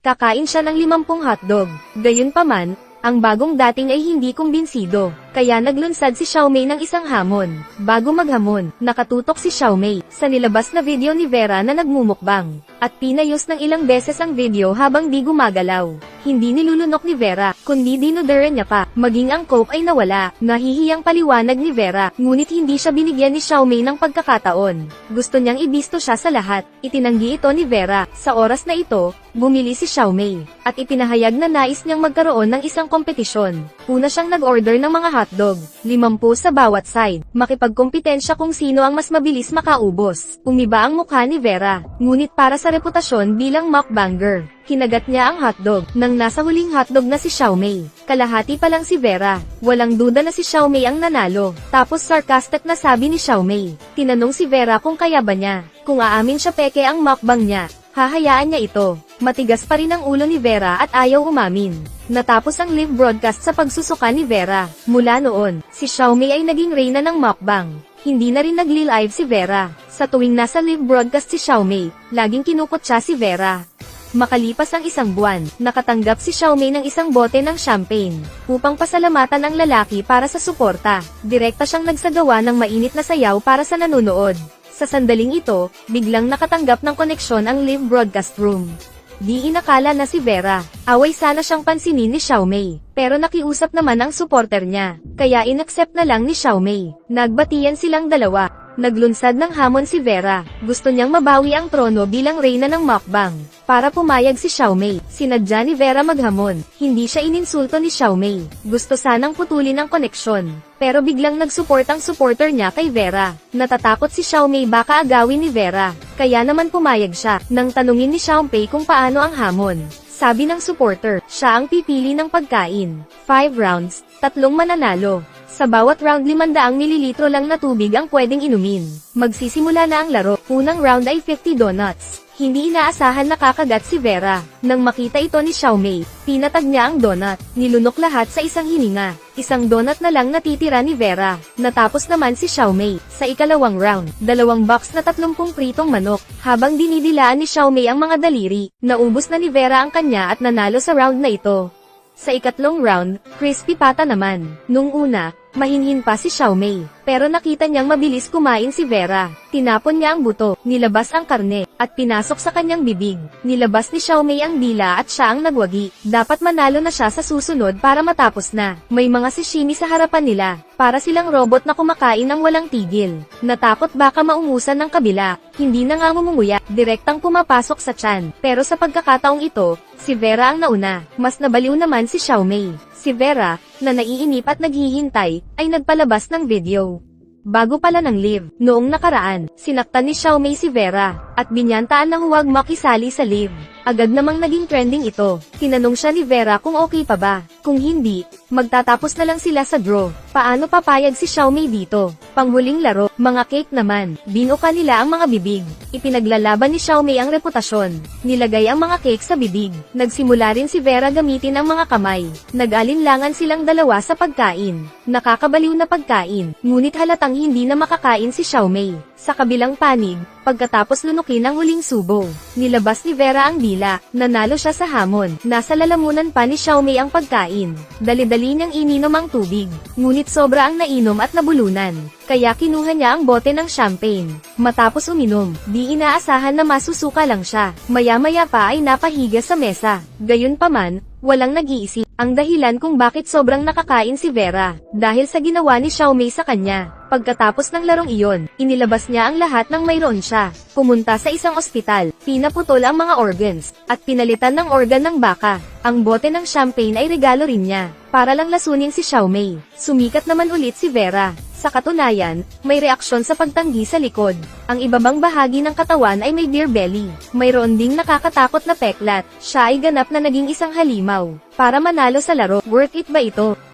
Kakain siya ng 50 hotdog. Gayunpaman, ang bagong dating ay hindi kumbinsido, kaya naglunsad si Xiaomei ng isang hamon. Bago maghamon, nakatutok si Xiaomei sa nilabas na video ni Vera na nagmumukbang, at pinayos ng ilang beses ang video habang di gumagalaw. Hindi nilulunok ni Vera, kundi dinuduran niya pa, maging ang coke ay nawala. Nahihiyang paliwanag ni Vera, ngunit hindi siya binigyan ni Xiaomei ng pagkakataon. Gusto niyang ibisto siya sa lahat. Itinanggi ito ni Vera. Sa oras na ito, bumili si Xiaomei, at ipinahayag na nais niyang magkaroon ng isang kompetisyon. Una siyang nag-order ng mga hotdog, 50 sa bawat side, makipagkompetensya kung sino ang mas mabilis makaubos. Umiba ang mukha ni Vera, ngunit para sa reputasyon bilang mukbanger, kinagat niya ang hotdog. Nang nasa huling hotdog na si Xiaomei, kalahati pa lang si Vera. Walang duda na si Xiaomei ang nanalo. Tapos sarcastic na sabi ni Xiaomei. Tinanong si Vera kung kaya ba niya. Kung aamin siya peke ang mukbang niya, hahayaan niya ito. Matigas pa rin ang ulo ni Vera at ayaw umamin. Natapos ang live broadcast sa pagsusuka ni Vera. Mula noon, si Xiaomei ay naging reyna ng mukbang. Hindi na rin nagli-live si Vera. Sa tuwing nasa live broadcast si Xiaomei, laging kinukutsa si Vera. Makalipas ang isang buwan, nakatanggap si Xiaomei ng isang bote ng champagne, upang pasalamatan ang lalaki para sa suporta. Direkta siyang nagsagawa ng mainit na sayaw para sa nanonood. Sa sandaling ito, biglang nakatanggap ng koneksyon ang live broadcast room. Di inakala na si Vera. Away sana siyang pansinin ni Xiaomei, pero nakiusap naman ang supporter niya, kaya inaccept na lang ni Xiaomei. Nagbatian silang dalawa. Naglunsad ng hamon si Vera. Gusto niyang mabawi ang trono bilang reyna ng mukbang. Para pumayag si Xiaomei, sinadya ni Vera maghamon. Hindi siya ininsulto ni Xiaomei. Gusto sanang putulin ang koneksyon, pero biglang nagsupport ang supporter niya kay Vera. Natatakot si Xiaomei baka agawin ni Vera, kaya naman pumayag siya. Nang tanungin ni Xiaomei kung paano ang hamon, sabi ng supporter, siya ang pipili ng pagkain. 5 rounds, 3 mananalo. Sa bawat round 500 mililitro lang na tubig ang pwedeng inumin. Magsisimula na ang laro. Unang round ay 50 donuts. Hindi inaasahan na kakagat si Vera. Nang makita ito ni Xiaomei, pinatag niya ang donut. Nilunok lahat sa isang hininga. Isang donut na lang natitira ni Vera. Natapos naman si Xiaomei. Sa ikalawang round, 2 box na 30 pritong manok. Habang dinidilaan ni Xiaomei ang mga daliri, naubos na ni Vera ang kanya at nanalo sa round na ito. Sa ikatlong round, crispy pata naman. Nung una, mahinhin pa si Xiaomei, pero nakita niyang mabilis kumain si Vera. Tinapon niya ang buto, nilabas ang karne, at pinasok sa kanyang bibig. Nilabas ni Xiaomei ang dila at siya ang nagwagi. Dapat manalo na siya sa susunod para matapos na. May mga sashimi sa harapan nila, para silang robot na kumakain ng walang tigil. Natakot baka maungusan ng kabila, hindi na nga ngumunguya, direktang pumapasok sa tiyan. Pero sa pagkakataong ito, si Vera ang nauna. Mas nabaliw naman si Xiaomei. Si Vera, na naiinip at naghihintay, ay nagpalabas ng video. Bago pala ng live, noong nakaraan, sinaktan ni Xiaomei si Vera, at binyantaan ng huwag makisali sa live. Agad namang naging trending ito. Tinanong siya ni Vera kung okay pa ba. Kung hindi, magtatapos na lang sila sa draw. Paano papayag si Xiaomei dito? Panghuling laro, mga cake naman. Binuka nila ang mga bibig. Ipinaglalaban ni Xiaomei ang reputasyon. Nilagay ang mga cake sa bibig. Nagsimula rin si Vera gamitin ang mga kamay. Nag-alinlangan silang dalawa sa pagkain. Nakakabaliw na pagkain, ngunit halatang hindi na makakain si Xiaomei. Sa kabilang panig, pagkatapos lunukin ang huling subo, nilabas ni Vera ang dila. Nanalo siya sa hamon. Nasa lalamunan pa ni Xiaomei ang pagkain. Dali-dali niyang ininom ang tubig, ngunit sobra ang nainom at nabulunan. Kaya kinuha niya ang bote ng champagne. Matapos uminom, di inaasahan na masusuka lang siya. Maya-maya pa ay napahiga sa mesa. Gayunpaman, walang nag-iisip ang dahilan kung bakit sobrang nakakain si Vera, dahil sa ginawa ni Xiaomei sa kanya. Pagkatapos ng larong iyon, inilabas niya ang lahat ng mayroon siya. Pumunta sa isang ospital, pinaputol ang mga organs, at pinalitan ng organ ng baka. Ang bote ng champagne ay regalo rin niya, para lang lasunin si Xiaomei. Sumikat naman ulit si Vera. Sa katunayan, may reaksyon sa pagtanggi sa likod. Ang ibabang bahagi ng katawan ay may beer belly. Mayroon ding nakakatakot na peklat. Siya ay ganap na naging isang halimaw. Para manalo sa laro, worth it ba ito?